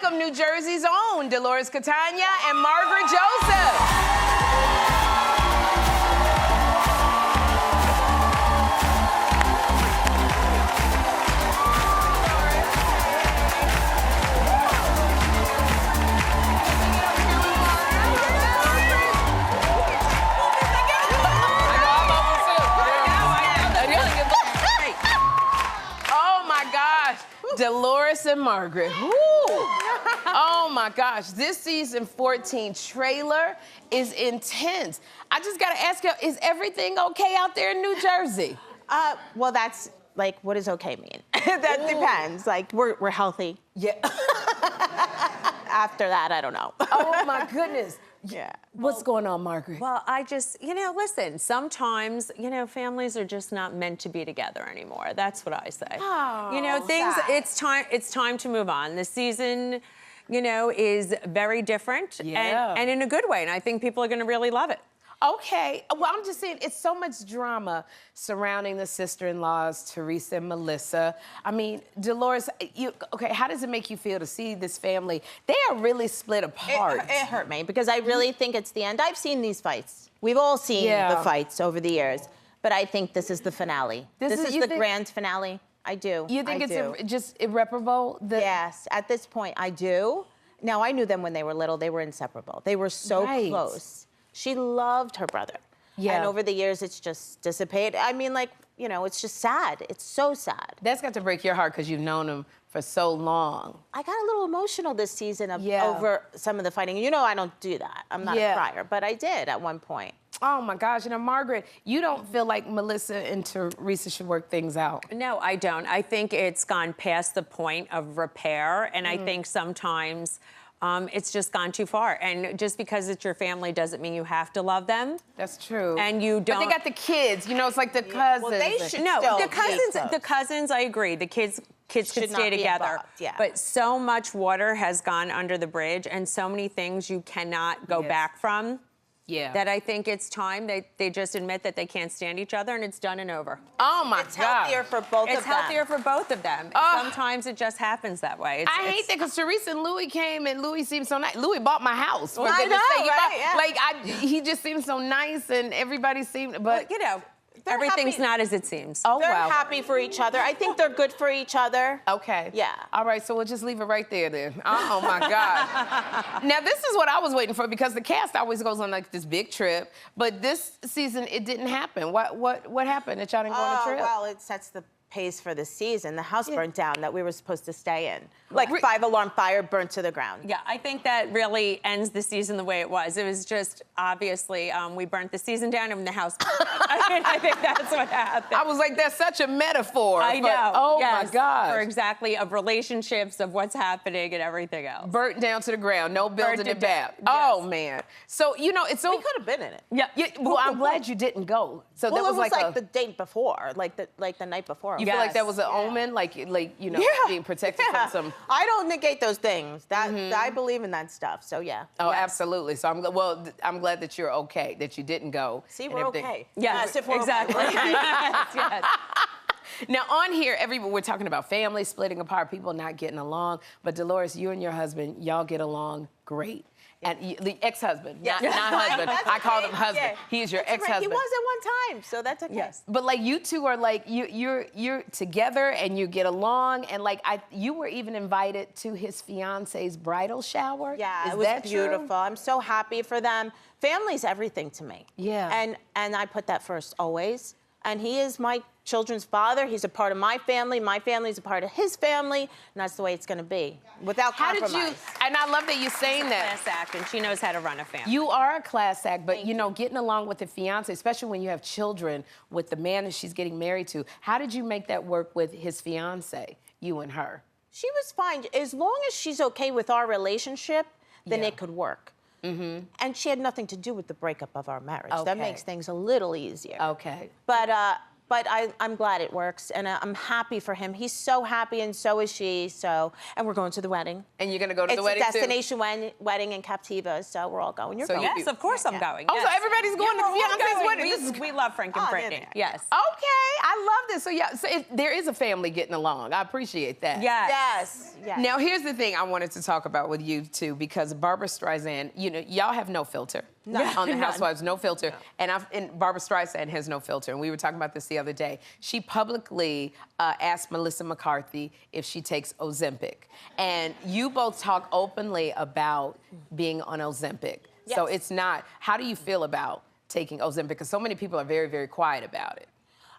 welcome New Jersey's own Dolores Catania and Margaret Josephs. Dolores and Margaret. Woo. Oh my gosh, this season 14 trailer is intense. I just gotta ask you, is everything okay out there in New Jersey? Well, that's like, what does okay mean? That depends. Like, we're healthy. Yeah. After that, I don't know. Oh my goodness. Yeah. What's going on, Margaret? Well, I just, listen, sometimes, families are just not meant to be together anymore. That's what I say. Oh, sad. It's time to move on. The season, is very different and in a good way. And I think people are going to really love it. Okay, well, I'm just saying, it's so much drama surrounding the sister-in-laws, Teresa and Melissa. I mean, Dolores, okay, how does it make you feel to see this family? They are really split apart. It hurt me because I really think it's the end. I've seen these fights. We've all seen the fights over the years, but I think this is the finale. This is the grand finale. I do. You think just irreparable? Yes, at this point, I do. Now, I knew them when they were little. They were inseparable. They were so close. She loved her brother. Yeah. And over the years, it's just dissipated. I mean, like, it's just sad. It's so sad. That's got to break your heart because you've known him for so long. I got a little emotional this season over some of the fighting. I don't do that. I'm not a crier, but I did at one point. Oh my gosh, Margaret, you don't feel like Melissa and Teresa should work things out? No, I don't. I think it's gone past the point of repair, and I think sometimes it's just gone too far. And just because it's your family doesn't mean you have to love them. That's true. And you don't. But they got the kids, it's like the cousins. Well, they should the cousins, I agree. The kids should stay together. Yeah. But so much water has gone under the bridge and so many things you cannot go back from. Yeah. That I think it's time they just admit that they can't stand each other and it's done and over. Oh my God. It's healthier for both of them. It's healthier for both of them. Sometimes it just happens that way. I hate that because Teresa and Louis came and Louis seemed so nice. Louis bought my house. Well, I know, right? He just seemed so nice and everybody seemed, but everything's not as it seems. Oh, they're happy for each other. I think they're good for each other. Okay. Yeah. All right, so we'll just leave it right there then. Oh my God. Now this is what I was waiting for because the cast always goes on like this big trip, but this season it didn't happen. What happened that y'all didn't go on a trip? Well, it sets the pace for the season. The house burnt down that we were supposed to stay in. Like 5-alarm fire burnt to the ground. Yeah, I think that really ends the season the way it was. It was just, obviously, we burnt the season down and the house burnt down. I think that's what happened. I was like, that's such a metaphor. I know. Oh my God. For exactly, of relationships, of what's happening and everything else. Burnt down to the ground, no building it back. Yes. Oh man. So, it's so... We could have been in it. Yeah. Well, I'm glad you didn't go. So that was like the date before, like the night before. You feel like that was an omen, like being protected from some... I don't negate those things. I believe in that stuff. So yeah. Oh, absolutely. So I'm glad that you're okay, that you didn't go. See, we're okay. Yes, if we're exactly. Okay. Yes. Now on here, we're talking about families splitting apart, people not getting along. But Dolores, you and your husband, y'all get along great. And the ex-husband, not husband. I call him husband. Yeah. He is your That's ex-husband. Right. He was at one time, so that's okay. Yes. But like you two are like you're together and you get along, and like you were even invited to his fiance's bridal shower. Yeah, is it was that beautiful. True? I'm so happy for them. Family's everything to me. Yeah. And I put that first always. And he is my children's father. He's a part of my family. My family's a part of his family. And that's the way it's going to be, without compromise. How did you, and I love that you're saying that. Class act, and she knows how to run a family. You are a class act, but getting along with the fiance, especially when you have children with the man that she's getting married to, how did you make that work with his fiance, you and her? She was fine. As long as she's okay with our relationship, then it could work. Mm-hmm. And she had nothing to do with the breakup of our marriage. Okay. That makes things a little easier. Okay. But But I'm glad it works, and I'm happy for him. He's so happy, and so is she. So, and we're going to the wedding. And you're gonna go to the wedding too? It's a destination wedding in Captiva, so we're all going. You're going. Yes, of course I'm going. Oh, yes. so everybody's going to Beyonce's wedding. We love Frank and Brittany. Yes. Okay, I love this. So yeah, so there is a family getting along. I appreciate that. Yes. Now here's the thing I wanted to talk about with you too, because Barbra Streisand, you know, y'all have no filter. On the Housewives, no filter. No. And Barbra Streisand has no filter. And we were talking about this the other day. She publicly asked Melissa McCarthy if she takes Ozempic. And you both talk openly about being on Ozempic. Yes. So it's not, how do you feel about taking Ozempic? Because so many people are very, very quiet about it.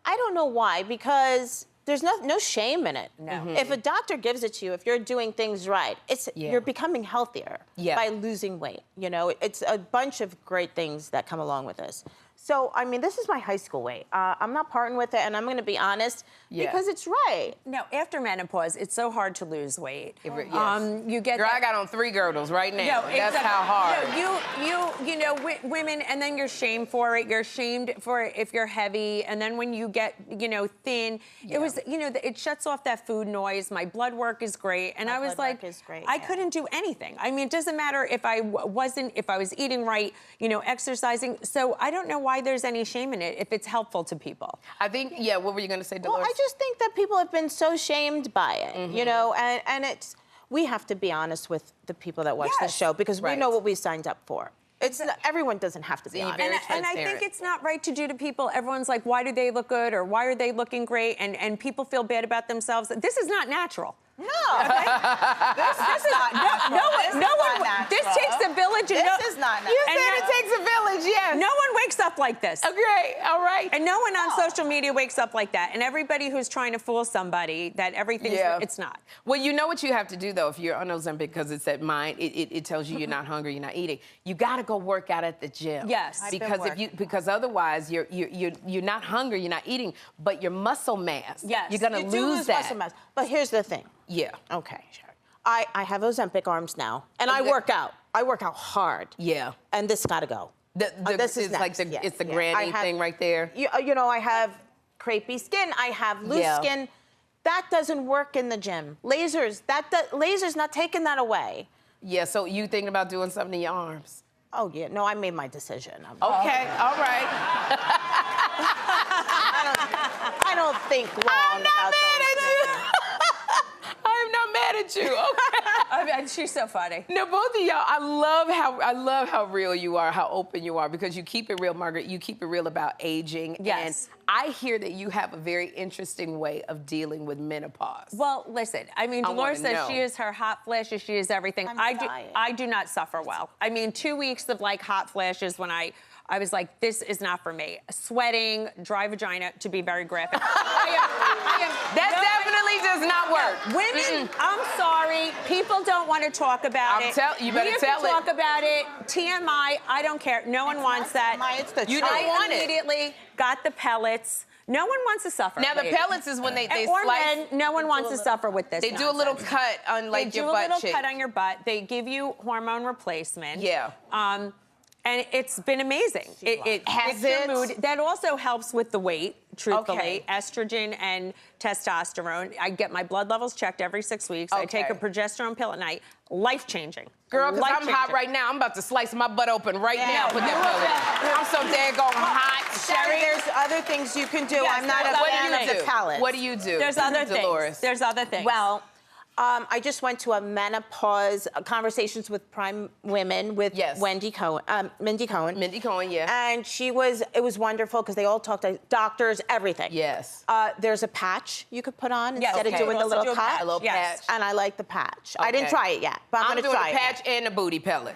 I don't know why, because there's no shame in it. No. If a doctor gives it to you, if you're doing things right, you're becoming healthier by losing weight. You know, it's a bunch of great things that come along with this. So, I mean, this is my high school weight. I'm not parting with it, and I'm going to be honest, because it's right. Now, after menopause, it's so hard to lose weight. You get Girl, I got on 3 girdles right now. No, that's how hard. No, you know, women, and then you're shamed for it. You're shamed for it if you're heavy, and then when you get, you know, thin, it was, you know, it shuts off that food noise. My blood work is great, and I was like, I couldn't do anything. I mean, it doesn't matter if I was eating right, you know, exercising. So I don't know why there's any shame in it if it's helpful to people. I think, what were you going to say, Dolores? Well, I just think that people have been so shamed by it, you know, and we have to be honest with the people that watch the show, because we know what we signed up for. Everyone doesn't have to be honest. And I think it's not right to do to people. Everyone's like, why do they look good, or why are they looking great? And people feel bad about themselves. This is not natural. No. Okay? this is not natural. No one. This takes a village. This is not natural. You said it takes a village, yes. No one wakes up like this. Okay, all right. And no one on social media wakes up like that. And everybody who's trying to fool somebody that everything's, it's not. Well, you know what you have to do, though, if you're on Ozempic, because it's at mind, it tells you you're not hungry, you're not eating. You got to go work out at the gym. Yes. Because otherwise you're not hungry, you're not eating, but your muscle mass. Yes. You're going to lose that. Muscle mass. But here's the thing. Yeah. Okay, Sherri. I have Ozempic arms now, and I work out. I work out hard. Yeah. And this got to go. This is next. Like it's the granny thing right there. You know, I have crepey skin. I have loose skin. That doesn't work in the gym. Lasers. Lasers not taking that away. Yeah. So you thinking about doing something to your arms? Oh yeah. No, I made my decision. Okay. All right. I don't think long I'm not about mad at you. I'm not mad at you. Okay. I mean, she's so funny. No, both of y'all. I love how real you are, how open you are, because you keep it real, Margaret. You keep it real about aging. Yes. And I hear that you have a very interesting way of dealing with menopause. Well, listen. I mean, Dolores says she is her hot flashes. She is everything. I do not suffer well. I mean, 2 weeks of like hot flashes when I was like, this is not for me. Sweating, dry vagina, to be very graphic. That definitely does not work. Women, I'm sorry. People don't want to talk about it. You better tell it. We have to talk about it. TMI, I don't care. No one wants that. It's the you don't want it. I immediately got the pellets. No one wants to suffer. Now, the pellets is when they or slice. Men, no one wants to suffer with this. They do a little cut on like your butt. They do a little cut on your butt. They give you hormone replacement. Yeah. And it's been amazing. It has your mood. That also helps with the weight, truthfully. Estrogen and testosterone. I get my blood levels checked every 6 weeks. I take a progesterone pill at night. Life-changing. Girl, because I'm hot right now. I'm about to slice my butt open right now. Put that pill in. I'm so daggone hot. Sherri, there's other things you can do. Yes, I'm not a fan of the pellets. What do you do? There's other things. Dolores. There's other things. Well, I just went to a menopause conversations with prime women with Mindy Cohen. Mindy Cohen, yeah. And it was wonderful because they all talked to doctors, everything. Yes. There's a patch you could put on instead of doing the little cut. A little patch. And I like the patch. I didn't try it yet, but I'm going to try it. I'm doing a patch and a booty pellet.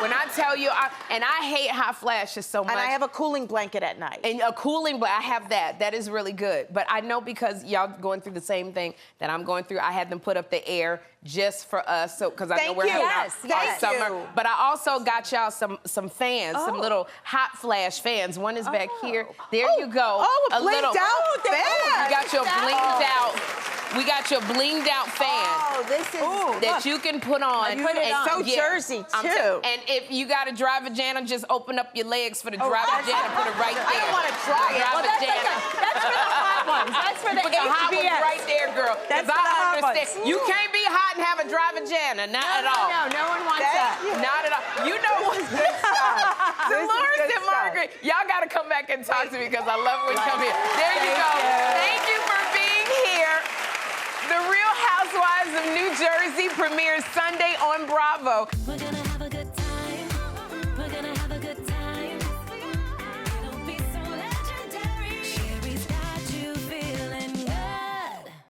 When I tell you, and I hate hot flashes so much. And I have a cooling blanket at night. And a cooling blanket, I have that. That is really good. But I know because y'all going through the same thing that I'm going through, I had them put up the air just for us, so because I know we're having our summer. But I also got y'all some fans, some little hot flash fans. One is back here. There you go. Oh, a blinged out fan. We got your blinged out. We got your blinged out fan. Oh, this is that you can put on. It's so Jersey too. And if you got a dry vagina, just open up your legs for the dry vagina. Put it right there. I don't want to try it. Well, that's for the hot ones. That's for the Put the hot ones right there, girl. That's for the hot ones. You can't be hot and have a dry vagina. Not at all. No one wants that. Not at all. You know what's good stuff. Dolores and Margaret, y'all got to come back and talk to me because I love when you come here. There you go. Thank you for being here. The Real Housewives of New Jersey premieres Sunday on Bravo. We're gonna have a good time. We're gonna have a good time.